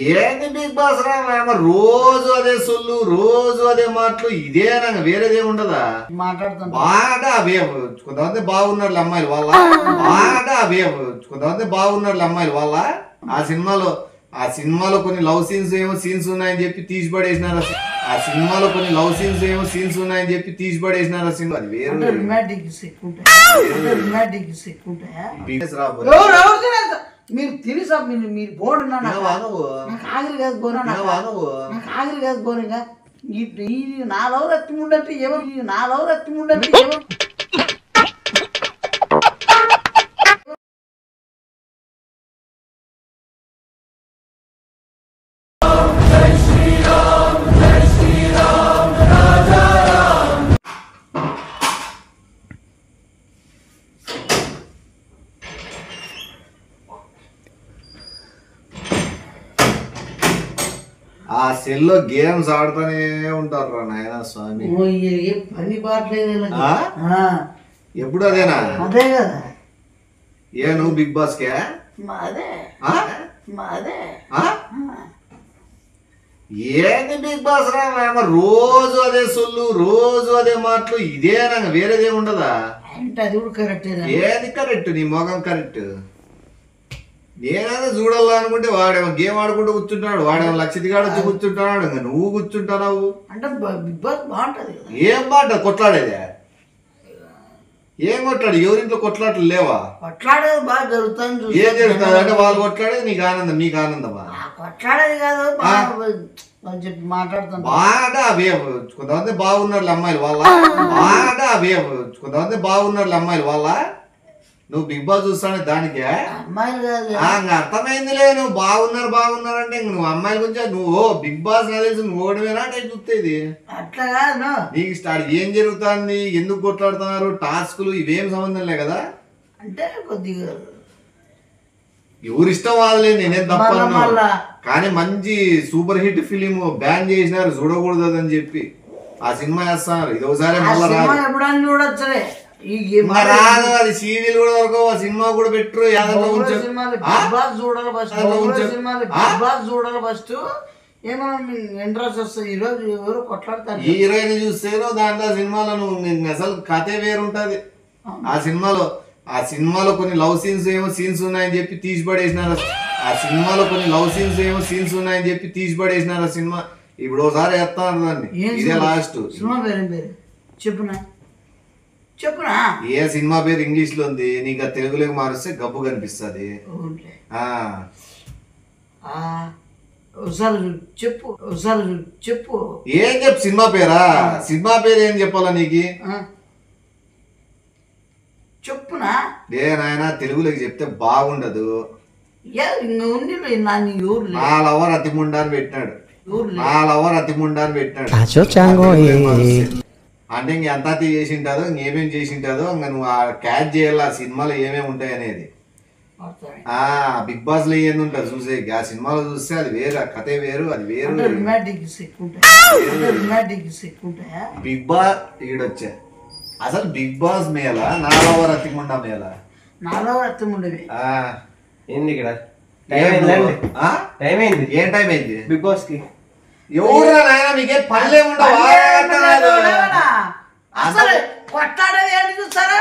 ఏంది big boss రా రోజు అదే సొల్లు రోజు అదే మాటలు ఇదేనా వేరేదే ఉండదా బాగా కొంతమంది బాగున్నారు అమ్మాయిలు వాళ్ళ బాగా కొంతమంది బాగున్నారు అమ్మాయిలు వాళ్ళ ఆ సినిమాలో కొన్ని లవ్ సీన్స్ ఏమో సీన్స్ ఉన్నాయని చెప్పి తీసిపడేసినారు ఆ సినిమాలో కొన్ని లవ్ సీన్స్ ఏమో సీన్స్ ఉన్నాయని చెప్పి తీసిపడేసినారు ఆ సినిమా మీరు తిని సార్ మీరు బోర్డు నాకు ఆగిరి కాదు బోనా నాకు ఆగిరి కాదు బోనిగా నా లవ్ రత్తి ఉండట్టు ఎవరు నా లవ్ రత్తి ఉండట్టు ఎవరు ఆ సెల్లో గేమ్స్ ఆడుతూనే ఉంటారు రా నాయన స్వామి పని పాటలేదు ఎప్పుడు అదేనా అదే కదా ఏ నువ్వు బిగ్ బాస్ కే ఏంది బిగ్ బాస్ రా రోజు అదే సొల్లు రోజు అదే మాటలు ఇదేనా వేరేదే ఉండదా అంటే అది కూడా కరెక్ట్ ఏది కరెక్ట్ నీ మొగం కరెక్ట్ నేనైనా చూడాలా అనుకుంటే వాడేమో గేమ్ ఆడుకుంటూ కూర్చుంటున్నాడు వాడేమో లక్షితిగాడు వచ్చి కూర్చుంటున్నాడు ఇంకా నువ్వు కూర్చుంటున్నావు అంటే బిగ్ బాస్ బాగుంటది ఏం బాట కొట్లాడేదే ఏం కొట్లాడు ఎవరింట్లో కొట్లాటలు లేవా కొట్లాడేది బాగా జరుగుతుంది ఏం జరుగుతుంది అంటే వాళ్ళు కొట్లాడేది నీకు ఆనందం నీకు ఆనందమా కొట్లాడేది కాదు చెప్పి మాట్లాడుతాను బాగా కొంతమంది బాగున్నారు అమ్మాయిలు వాళ్ళ బాగా కొంతమంది బాగున్నారు అమ్మాయిలు వాళ్ళ నువ్వు బిగ్ బాస్ చూస్తానే దానికే అర్థమైందిలే నువ్వు బాగున్నారు అంటే నువ్వు అమ్మాయిల గురించి నువ్వు బిగ్ బాస్ నాకు తెలిసి నువ్వు ఓడిపోయినా టైప్ చూస్తేది అట్లా కాదు నీకు స్టార్ట్ ఏం జరుగుతుంది ఎందుకు కొట్లాడుతున్నారు టాస్కులు ఇవేం సంబంధం లే కదా అంటే కొద్దిగా ఎవరిష్టం వాళ్ళే నేనేం తప్ప కానీ మంచి సూపర్ హిట్ ఫిలిం బ్యాన్ చేసినారు చూడకూడదు అని చెప్పి ఆ సినిమా వేస్తున్నారు ఇది ఒకసారి ఎప్పుడైనా చూడొచ్చలే రాదు అది సీడీలు కూడా వరకు ఆ సినిమా కూడా పెట్టరు చూడాలి ఫస్ట్ ఏమన్నా ఇంట్రెస్ట్ వస్తుంది ఈరోజు ఎవరు కొట్లాడతారు హీరోయిన్ చూస్తేనో దాంట్లో సినిమాలో నువ్వు అసలు కథే వేరుంటది ఆ సినిమాలో కొన్ని లవ్ సీన్స్ ఏమో సీన్స్ ఉన్నాయని చెప్పి తీసిపడేసినారు ఆ సినిమాలో కొన్ని లవ్ సీన్స్ ఏమో సీన్స్ ఉన్నాయని చెప్పి తీసిపడేసినారు ఆ సినిమా ఇప్పుడు ఒకసారి వేస్తాను దాన్ని ఇదే లాస్ట్ సినిమా పేరు చెప్పునా ఏ సినిమా పేరు ఇంగ్లీష్ లో ఉంది నీకు తెలుగులోకి మారిస్తే గబ్బు కనిపిస్తుంది చెప్పు ఏం చెప్పు సినిమా పేరా సినిమా పేరు ఏం చెప్పాలా నీకు చెప్పునా ఏ నాయన తెలుగులోకి చెప్తే బాగుండదు నా లవర్ అతిముండా అని పెట్టినాడు అంటే ఇంకెంత చేసింటాదో ఇంకేమేం చేసింటాదో ఇంకా నువ్వు ఆ క్యాచ్ చేయాలి ఆ సినిమాలో ఏమేమి ఉంటాయి అనేది బిగ్ బాస్ లో ఏంది ఉంటుంది చూసే ఆ సినిమాలో చూస్తే అది వేరు ఆ కథే వేరు అది వేరు బిగ్ బాస్ ఈడొచ్చా అసలు బిగ్ బాస్ మేళ నాలుగవ రతిముండ మేళ ఏంది ఇక్కడ ఏం టైం అయింది బిగ్ బాస్ కి ఎవరు నాయన మీకే పనులే ఉండవు అసలు కొట్లాడేది ఏంటి చూస్తారా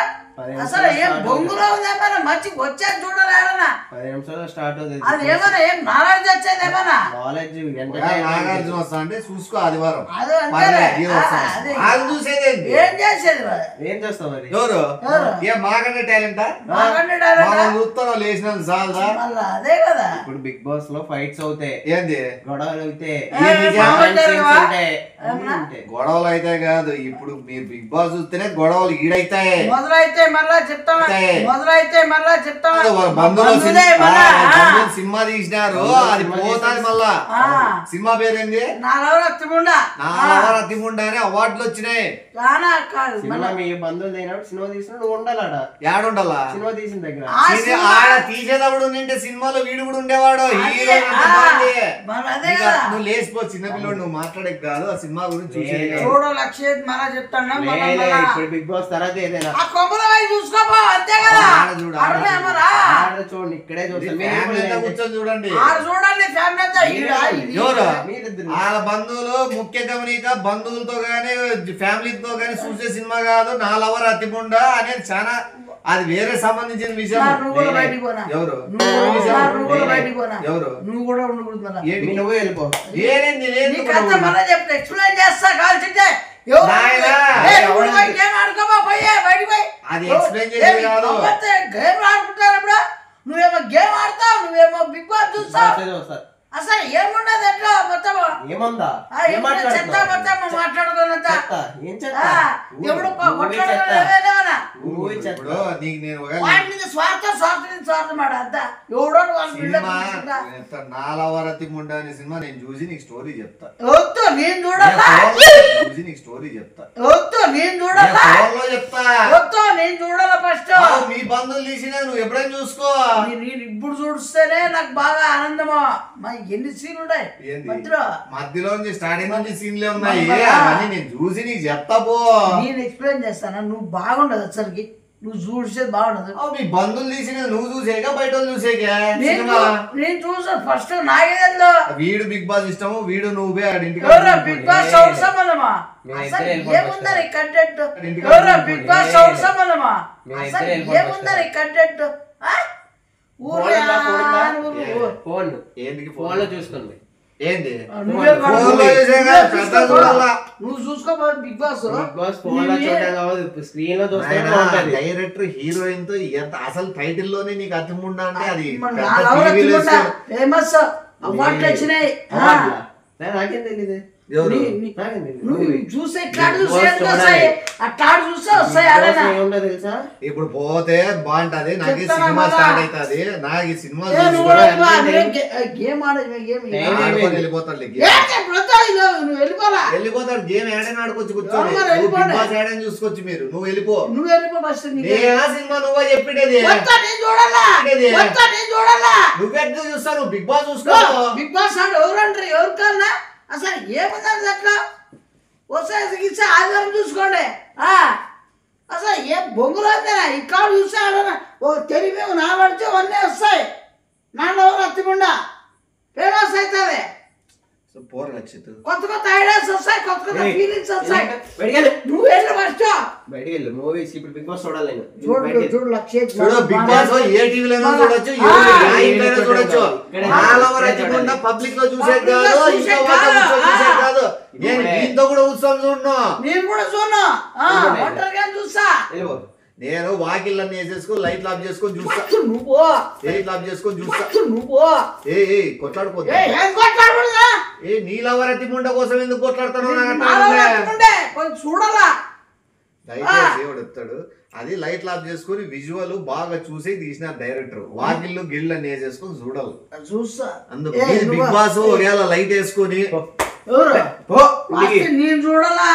అసలు ఏం బొంగులో ఉందేమన్నా మంచి వచ్చేది చూడలేడనా 10 నిమిషాలు స్టార్ట్ అవుతుంది అది ఏమన్నా ఏం నాలెడ్జ్ వచ్చేది ఏమన్నా నాగార్జున వస్తా అంటే చూసుకో ఆదివారం ఏం చేసేది ఏం చేస్తావు మరి ఎవరు ఏ మాకంటే టాలెంటా చూస్తాను లేచిన చాలదా అదే కదా ఇప్పుడు బిగ్ బాస్ లో ఫైట్స్ అవుతాయి ఏంది గొడవలు అవుతాయి గొడవలు అయితే కాదు ఇప్పుడు మీరు బిగ్ బాస్ చూస్తేనే గొడవలు ఈడైతాయి మొదలైతే మళ్ళా చెప్తాను బంధువులు సినిమా తీసినారు అది పోతాది మళ్ళా సినిమా పేరేంది నాలవరత్తిముండా అని అవార్డులు వచ్చినాయి మీ బంధువులు అయినప్పుడు సినిమా తీసిన నువ్వు ఉండాలడ ఏడుండాలా సినిమా తీసిన దగ్గర ఆడ తీసేటప్పుడు ఉంటే సినిమాలో వీడు కూడా ఉండేవాడు హీరో నువ్వు లేచిపో చిన్నపిల్లడు నువ్వు మాట్లాడే కాదు ఆ సినిమా గురించి బిగ్ బాస్ తర్వాత ఏదైనా చూసుకోపో అంతే కదా చూడండి ఇక్కడే ఫ్యామిలీ అంతా కూర్చొని చూడండి చూడండి ఫ్యామిలీ అంతా ఎవరు వాళ్ళ బంధువులు ముఖ్య గమనిక బంధువులతో గానీ ఫ్యామిలీతో గానీ చూసే సినిమా కాదు నా లవర్ అతిపుండ అనేది చాలా అది వేరే సంబంధించిన విషయం. ఎవరు ఎవరు నువ్వు కూడా ఉండకూడదు నువ్వు వెళ్ళిపో. ఎక్స్ప్లెయిన్ చేస్తా కాల్చింటే అది ఎక్స్ప్లెయిన్ చేసేది కాదు. గేమ్ ఆడుకుంటారు. నువ్వేమో గేమ్ ఆడతావు, నువ్వేమో బిగ్ బాస్ చూస్తావు. అసలు ఏముండదు ఎట్లా మొత్తం చెత్త మొత్తం మాట్లాడుకోనంత నాలవరతి ముండ అనే సినిమా నేను చూసి నీకు స్టోరీ చెప్తా. వద్దు నేను చూడాలా, చూసి నీకు స్టోరీ చెప్తా. వద్దు నేను చూడాలా, చెప్తా. వద్దు నేను చూడాలా. ఫస్ట్ మీ బంధువులు తీసినా నువ్వు ఎప్పుడైనా చూసుకో. నేను ఇప్పుడు చూస్తేనే నాకు బాగా ఆనందమా. ఎన్ని సీన్లు ఉన్నాయి మధ్యలో స్టార్టింగ్ నుంచి సీన్లే ఉన్నాయి. అవన్నీ నేను చూసి నీకు చెప్తా పో. నేను ఎక్స్ప్లెయిన్ చేస్తాను. నువ్వు బాగుండదు అసలుకి, నువ్వు చూసేది బాగుండదు. మీ బంధువులు తీసిన నువ్వు చూసేగా బయట చూసేగా నేను చూసాను ఫస్ట్. నాకేదో వీడు బిగ్ బాస్ ఇష్టము, వీడు నువ్వే ఆడింటికి బిగ్ బాస్ సౌండ్ సంబంధమా? ఏముందని కంటెంట్? బిగ్ బాస్ సౌండ్ సంబంధమా? ఏముందని కంటెంట్? ఫోన్ లో చూసుకోండి. ఏంది నువ్వు చూసుకో బిగ్ బాస్. స్క్రీన్ లో డైరెక్టర్ హీరోయిన్ తో ఎంత అసలు టైటిల్ లోనే నీకు అతిముండా అంటే అది ఫేమస్ అవార్డులు వచ్చినాయి. నాకేం తెలియదు. చూసే అట్లా చూస్తే వస్తాయి. ఇప్పుడు పోతే బాగుంటది. నాకు సినిమా స్టార్ట్ అవుతుంది. నాకు ఈ సినిమా వెళ్ళిపోతాడు. గేమ్ ఏడైనా ఆడుకోవచ్చు, కూర్చొని ఏడని చూసుకోవచ్చు. మీరు నువ్వు వెళ్ళిపో. సినిమా నువ్వే చెప్పిడేది. నువ్వెట్లా చూస్తావు? నువ్వు బిగ్ బాస్ చూసుకో. బిగ్ బాస్ అంటే ఎవరంటారు? ఎవరు కన్నా అసలు ఏముందని అట్లా వస్తాయి. ఆధారం చూసుకోండి. అసలు ఏ బొంగులు అంతేనా? ఇక్కడ చూస్తే ఆడనా ఒక తెలివి నా పడితే అవన్నీ వస్తాయి. నాన్న ఎవరు అత్తికుండా ఫేమస్ అవుతుంది. కొత్త కొత్త ఐడియాస్ వస్తాయి, కొత్త కొత్త ఫీలింగ్స్ వస్తాయి. నువ్వు వెళ్ళి ఫస్ట్ బయటికి వెళ్ళు. మూవీస్ ఇప్పుడు బిగ్ బాస్ చూడాలి. చూడు లక్ష్య బిగ్ బాస్ ఏ టీవీలో చూడొచ్చు, చూడొచ్చు. పబ్లిక్ లో చూసేది కాదు. నేను దీంతో కూడా ఉత్సవం చూడను. నేను కూడా చూడను. ఒంటరిగా చూస్తా. నేను వాకిళ్ళన్నీ వేసేసుకొని లైట్ ఆఫ్ చేసుకొని చూస్తా. నువ్వు లైట్ ఆఫ్ చేసుకొని చూస్తా. నువ్వు కొట్లాడుకోవద్దు. నీలవరతి ముండ కోసం ఎందుకు కొట్లాడుతాను? చూడాలా దయచేసి చెప్తాడు. అది లైట్ ఆఫ్ చేసుకుని విజువల్ బాగా చూసి తీసిన డైరెక్టర్. వాకిళ్ళు గిళ్ళు అని వేసేసుకొని చూడాలి. చూస్తా. అందుకు బిగ్ బాస్ లైట్ వేసుకొని నేను చూడాలా.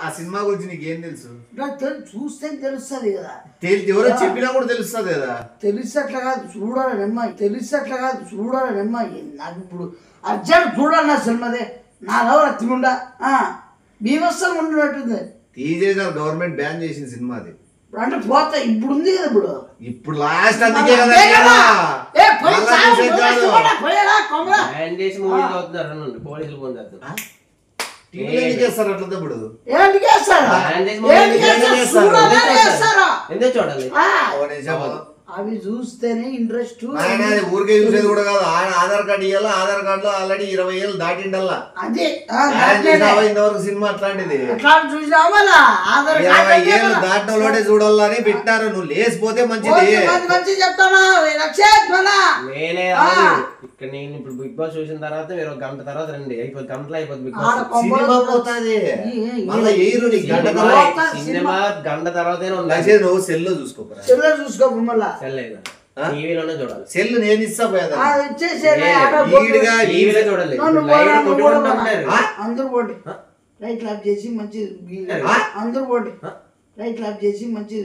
ఆ సినిమా గురించి నీకేం తెలుసు? చూస్తే తెలుస్తుంది కదా. ఎవరో చెప్పినా కూడా తెలుస్తుంది కదా. తెలిసేట్లా కాదు చూడాలి నెమ్మ. తెలిసేట్లా కాదు చూడాలి నెమ్మ. నాకు ఇప్పుడు అర్జెంట్ చూడాలి నా సినిమాదే. నా లవర్ అత్తికుండా బీభత్సం ఉండినట్టుంది. తీసేసారు, గవర్నమెంట్ బ్యాన్ చేసిన సినిమా అది. అంటే పోతా ఇప్పుడు ఉంది కదా. ఇప్పుడు లాస్ట్ అందుకే కదా అవి చూస్తేనే ఇంట్రెస్ట్. ఊరికే చూసేది కూడా కాదు. ఆధార్ కార్డు ఇవ్వాలి. ఆధార్ కార్డు లో ఆల్రెడీ 20 ఏళ్ళు దాటిండల్లా. అదే ఇంతవరకు సినిమా అట్లాంటిది 20 ఏళ్ళు దాటినోడే చూడాలని పెట్టారు. నువ్వు లేసిపోతే మంచిది. చెప్తాను నేనే ఇక్కడ. నేను ఇప్పుడు బిగ్ బాస్ చూసిన తర్వాత మీరు ఒక గంట తర్వాత రండి. అయిపోతుంది, గంటలో అయిపోతుంది బిగ్ బాస్. సినిమా గంట తర్వాతే నువ్వు సెల్లో చూసుకోరా. సెల్ టీవీలోనే చూడాలి. సెల్ నేను ఇస్తా పోయేదా చూడాలి. అందరూ పోండి. లైట్ ఆఫ్ చేసి మంచి అందరూ పోండి. లైట్ ఆఫ్ చేసి మంచి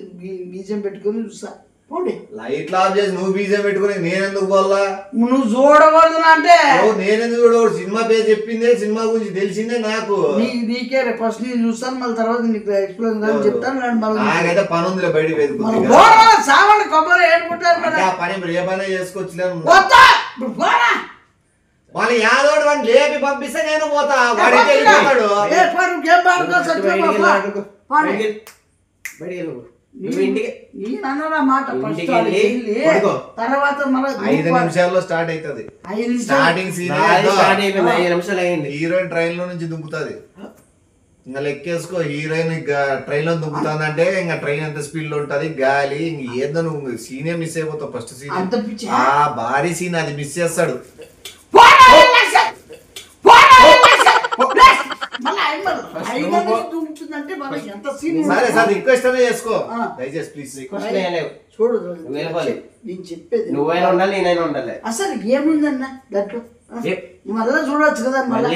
బీజం పెట్టుకొని చూస్తా. పోండి. లైట్లు ఆఫ్ చేసి నువ్వు బీజం పెట్టుకుని నేనెందుకు పోల్లా? నువ్వు చూడకూడదు అంటే నేనెందుకు చూడకూడదు? సినిమా పేరు చెప్పిందే, సినిమా గురించి తెలిసిందే నాకు. నీకే ఫస్ట్ నేను చూస్తాను, మళ్ళీ తర్వాత నీకు ఎక్స్ప్లెయిన్ చెప్తాను. నాకైతే పని ఉందిలే, బయటికి వెతుకుతుంది సామాన్లు కొబ్బరి ఏడుకుంటారు పని ఏ పని చేసుకోవచ్చులేను. వాళ్ళు యాదోడు వాడిని లేపి పంపిస్తే నేను పోతా. వాడికి వెళ్ళిపోతాడు. తర్వాత 5 నిమిషాల్లో స్టార్ట్ అవుతుంది. స్టార్టింగ్ సీన్ హీరోయిన్ ట్రైన్ లో నుంచి దుంకుతుంది. ఇంకా లెక్కేసుకో, హీరోయిన్ ట్రైన్ లో దుంకుతుందంటే ఇంకా ట్రైన్ ఎంత స్పీడ్ లో ఉంటది, గాలి ఇంక ఏదో నువ్వు సీనే మిస్ అయిపోతావు. ఫస్ట్ సీన్ భారీ సీన్, అది మిస్ చేస్తాడు. సరే సార్ రిక్వెస్ట్ అనే చేసుకో దయచేసి ప్లీజ్. చూడు నేను చెప్పేది నువ్వైనా ఉండాలి, నేనైనా ఉండాలి. అసలు ఏముందన్నా దాంట్లో మళ్ళా చూడొచ్చు కదా, మళ్ళా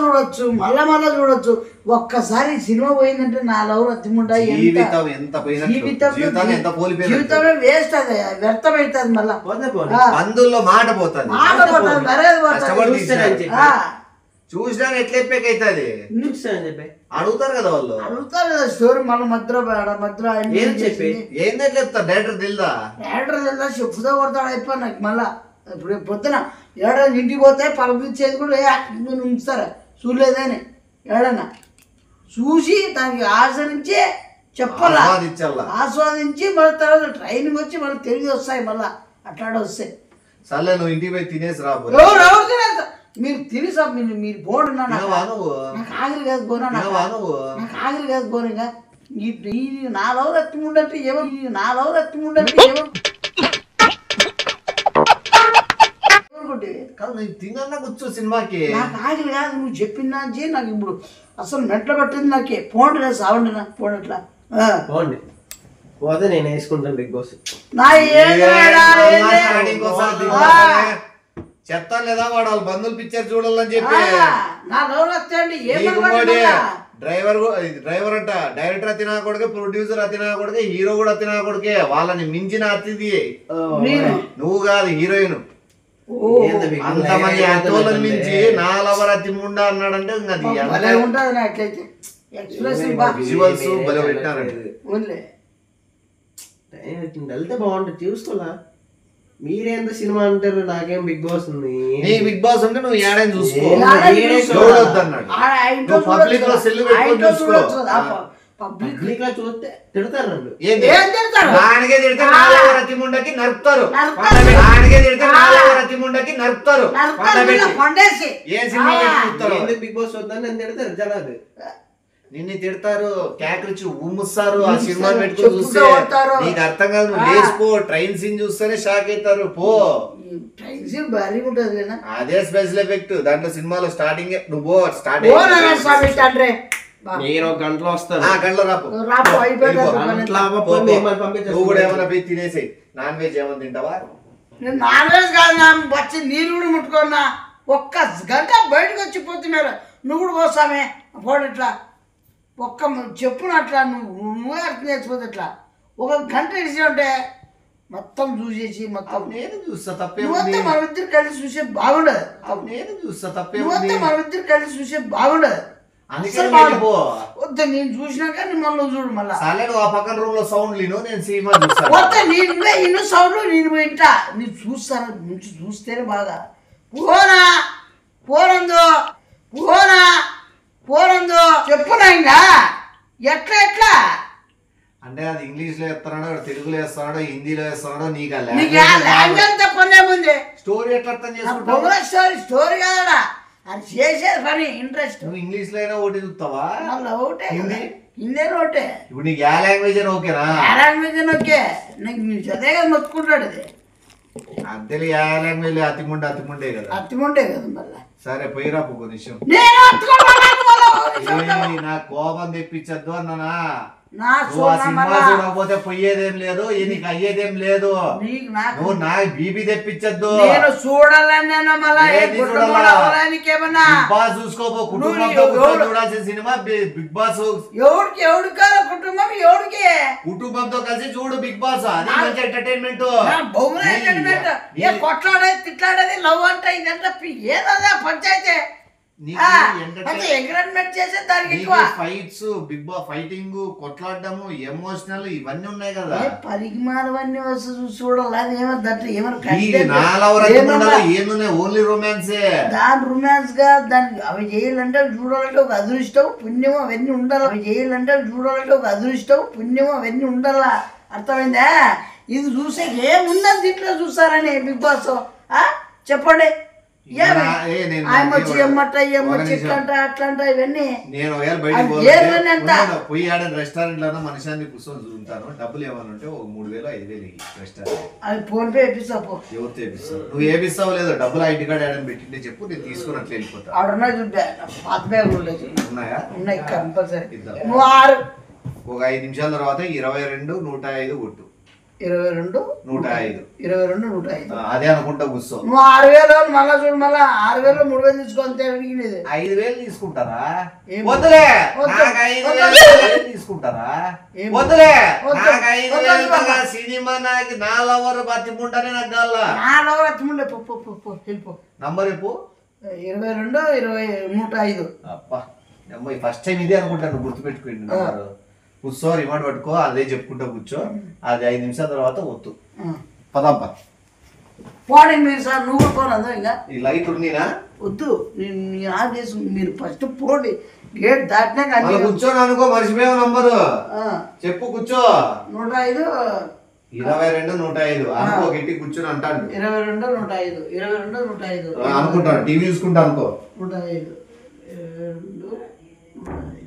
చూడొచ్చు, మళ్ళా చూడొచ్చు. ఒక్కసారి సినిమా పోయిందంటే నా లవ్ రతిముండా జీవితమే వేస్ట్, అది వ్యర్థమవుతుంది. మళ్ళా బంధువుల్లో మాట పోతుంది, చూసినా ఎట్లా ఎప్పేకైతుంది అడుగుతారు కదా వాళ్ళు. అడుగుతారు కదా స్టోరీ మళ్ళీ మధ్యలో చెప్పి ఏంటంటే చెప్తారు. డైరెక్టర్ తెలుదా చెప్పుతో కొడతాడు అయిపోయి నాకు. మళ్ళా ఇప్పుడు పొద్దున ఏడాది ఇంటికి పోతే పలపించేది కూడా ఉంచుతారా చూడలేదని ఏడన్నా చూసి దానికి ఆచరించి చెప్పాలా, ఆస్వాదించి మళ్ళీ తర్వాత ట్రైనింగ్ వచ్చి మళ్ళీ తెలివి వస్తాయి. మళ్ళా అట్లాడే వస్తాయి. సర్లే నువ్వు ఇంటికి పోయి తినేసి రా. ఎవరు తినేస్తా మీరు తిని సార్ మీరు బోర్డు నాకు ఆగిరి కాదు పోనా, నాకు ఆగిరి కాదు పోనిగా. ఈ 4 hours అత్తిముండంటే ఎవరు, 4 hours అత్తిముండంటే ఎవరు తిన్నా కూర్చో సినిమాకి. నాకు ఆగిరి కాదు, నువ్వు చెప్పినా నాకు ఇప్పుడు అసలు మెట్ల పట్టింది. నాకే పోండి లేదు సావండి నా పోండి అట్లా పోండి పోతే నేను వేసుకుంటాను బిగ్ బాస్. నా చెప్తాను లేదా వాడు వాళ్ళ బంధువులు పిక్చర్ చూడాలని చెప్పి. డ్రైవర్ అంట, డైరెక్టర్ అతినా కొడుకే, ప్రొడ్యూసర్ అతినా కొడుకే, హీరో కూడా అతినా కొడుకే. వాళ్ళని మించిన అతిథి నువ్వు కాదు, హీరోయిన్. అంతమంది యాక్టర్లను మించి 4 hours అతి ముండా అన్నాడంటే విజువల్స్ భలే పెట్టారండి. వెళ్తే బాగుంటుంది చూసుకోవాలా. మీరేంత సినిమా అంటారు, నాకేం బిగ్ బాస్ ఉంది. నీ బిగ్ బాస్ ఉంటే నువ్వు ఏడైనా చూసుకో. పబ్లిక్ లో సెల్ పెట్టుకొని చూసుకో. పబ్లిక్ లో చూస్తే తిడతారు నన్ను. నాన్నగే తిడితే 4 hours అతి ముండకి నరుపుతారు. నాన్నగే తిడితే 4 hours అతి ముండకి నరుపుతారు. ఏం సినిమా పెట్టుకుంటారు? ఎందుకు బిగ్ బాస్ వద్దని నన్ను తిడతారు జనాలు. నిన్ను తిడతారు, క్యాకరించి ఉమ్ముస్తారు. ఆ సినిమా పెట్టుకుని చూస్తే నీకు అర్థం కాదు. నువ్వు లేచిపో, ట్రైన్ సీన్ చూస్తేనే షాక్ అవుతారు. పో, అదే స్పెషల్ ఎఫెక్ట్ దాంట్లో. సినిమాలో స్టార్టింగ్ నువ్వు స్టార్ట్ నేను 1 గంటలో వస్తాను. ఆ గంటలో రాపు. నువ్వు కూడా ఏమైనా పోయి తినేసి. నాన్ వెజ్ ఏమైనా తింటావా? నాన్ వెజ్ కాదు, వచ్చి నీళ్ళు కూడా ముట్టుకున్నా. 1 గంట బయటకు వచ్చిపోతున్నారు. నువ్వు కూడా పోసామే పోడు ఇట్లా ఒక్క చెప్పున అట్లా నువ్వే అర్థం చేసిపోతే ఇట్లా 1 గంట ఇచ్చి ఉంటే మొత్తం చూసేసి మొత్తం నేను చూస్తా. తప్పే మన ఇద్దరు కలిసి చూసే బాగుండదు. నేను చూస్తా. తప్పే మన ఇద్దరు కలిసి చూసే బాగుండదు. వద్దు నేను చూసినాక మళ్ళీ చూడు. మళ్ళీ ఆ పక్కన రూమ్ లో సౌండ్ లేను, నేను సినిమా చూస్తా. వద్దు నేను సౌండ్ నేను వింటా. మీరు చూస్తారా నుంచి చూస్తేనే బాగా. పోనా పోనందు పోనా పోనందు చెప్పునా ఇంకా ఎట్లా అంటే అది ఇంగ్లీష్ లో చెప్తాడో, తెలుగులో వేస్తాడో, హిందీలో వేస్తాడో నీకు తప్పనేముంది. స్టోరీ ఎట్లా అర్థం చేసుకుంటావు? స్టోరీ కాదా అది చేసేది పని ఇంట్రెస్ట్. నువ్వు ఇంగ్లీష్ లో అయినా ఒకటి చూస్తావా? ఒకటే హిందీ ఒకటే. ఇప్పుడు నీకు ఏ లాంగ్వేజ్ అయినా ఓకేనా? ఏ లాంగ్వేజ్ అయినా ఓకే. నీకు నీ చదివే నొత్తుకుంటాడు అది. అంతేలే, ఏ లాంగ్వేజ్ అతిముండే కదా. అతిముండే కదా మళ్ళీ. సరే పోయిరా ఒక నిమిషం. నేను నా కోపం తెప్పించద్దు అన్నానా నా నువ్వు ఆ సినిమా చూడకపోతే పోయేదేం లేదు నీకు అయ్యేదేం లేదు నువ్వు నా బీపీ తెప్పించద్దు నేను చూడాలని బిగ్ బాస్ చూసుకోపో కుటుంబంతో చూడాల్సిన సినిమా బిగ్ బాస్ ఎవడు కాదు కుటుంబం ఎవడికి కుటుంబంతో కలిసి చూడు బిగ్ బాస్ అది మంచి ఎంటర్టైన్మెంట్ కొట్లాడేది తిట్లాడేది లవ్ అంటే ఇదంతా ఏదదా panchayati fights Bigg Boss fighting కొట్లాడము ఎమోషనల్ ఇవన్నీ ఉన్నాయి కదా పరిమాణవన్నీ చూడాలి ఓన్లీ రొమాన్సే దాని రొమాన్స్ గా దానికి అవి చేయాలంటే చూడాలంటే ఒక అదృష్టం పుణ్యము అవన్నీ ఉండాలి అవి చేయాలంటే చూడాలంటే ఒక అదృష్టం పుణ్యము అవన్నీ ఉండాలా అర్థమైందా ఇది చూసే ఏముందని దీంట్లో చూస్తారని బిగ్ బాస్ చెప్పండి పోయి ఆడ రెస్టారెంట్ లో మనిషాన్ని కూర్చొని చూంటాను డబ్బులు ఏమన్నా ఉంటే ఒక 3000 5,000 రెస్టారెంట్ అది ఫోన్ పే వేపిస్తావు ఎవరు తెప్పిస్తావు నువ్వు ఏపిస్తావు లేదో డబ్బులు ఐటీ కార్డ్ ఏడని పెట్టింటే చెప్పు నేను తీసుకుని అట్లా వెళ్ళిపోతా ఉన్నాయా ఉన్నాయి కంపల్సరీ ఒక 5 నిమిషాల తర్వాత 22 105 కొట్టు 22 105 22 105 అదే అనుకుంటా కూర్చో నువ్వు 6,000 మళ్ళా చూడు మళ్ళా 6,000 3,000 తీసుకోంతే అడిగినది 5,000 తీసుకుంటారా వద్దులే నాకు 5,000 తీసుకుంటారా వద్దులే నాకు 5,000 సినిమా నాకు 4 అవర్ బతికుంటానే నాకు గల్ల 4 అవర్ బతికుంటే వెళ్ళిపో నంబర్ చెప్పు 22 105 అబ్బా అమ్మాయి ఫస్ట్ టైం ఇదే అనుకుంటాను గుర్తుపెట్టుకోండి నంబర్ కూర్చో రిమోట్ పట్టుకో అదే చెప్పుకుంటా కూర్చో అది 5 నిమిషాల తర్వాత వద్దు పదబ్బా పోనీ మీరు సార్ నువ్వు పోను ఇంకా ఈ లైట్ ఉందినా వద్దు నేను ఆఫ్ చేసి మీరు ఫస్ట్ పోండి గేట్ దాటినా కానీ కూర్చోని అనుకో మర్చిపోయావు నంబరు చెప్పు కూర్చో 105 22 105 అనుకో గట్టి కూర్చొని అంటాడు 22 105 22 105 అనుకుంటాను టీవీ చూసుకుంటా అనుకో 105 22 105